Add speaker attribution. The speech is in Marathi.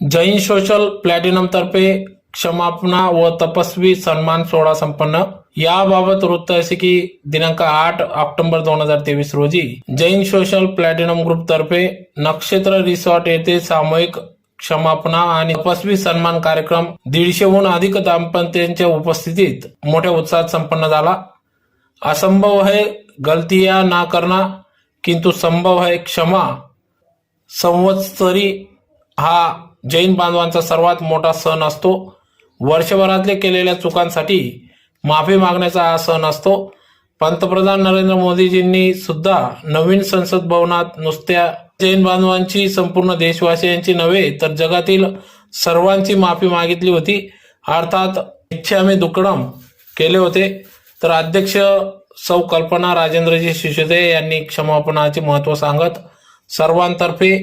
Speaker 1: जैन सोशल प्लॅटिनम तर्फे क्षमापना व तपस्वी सन्मान सोहळा संपन्न। याबाबत वृत्त असे की दिनांक 8 ऑक्टोबर 2023 रोजी जैन सोशल प्लॅटिनम ग्रुप तर्फे नक्षत्र रिसॉर्ट येथे सामूहिक क्षमापना आणि तपस्वी सन्मान कार्यक्रम 150हून अधिक दाम्पत्यांच्या उपस्थितीत मोठ्या उत्साहात संपन्न झाला। असंभव है गलतियां ना करना किंतु संभव है क्षमा संवत्सरी हा जैन बांधवांचा सर्वात मोठा सण असतो। वर्षभरातले केलेल्या चुकांसाठी माफी मागण्याचा हा सण असतो। पंतप्रधान नरेंद्र मोदीजींनी सुद्धा नवीन संसद भवनात नुसत्या जैन बांधवांची संपूर्ण देशवासियांची नव्हे तर जगातील सर्वांची माफी मागितली होती, अर्थात इच्छामी दुक्कडम केले होते। तर अध्यक्ष सौ कल्पना राजेंद्रजी शिशोदे यांनी क्षमापणाचे महत्त्व सांगत सर्वांतर्फे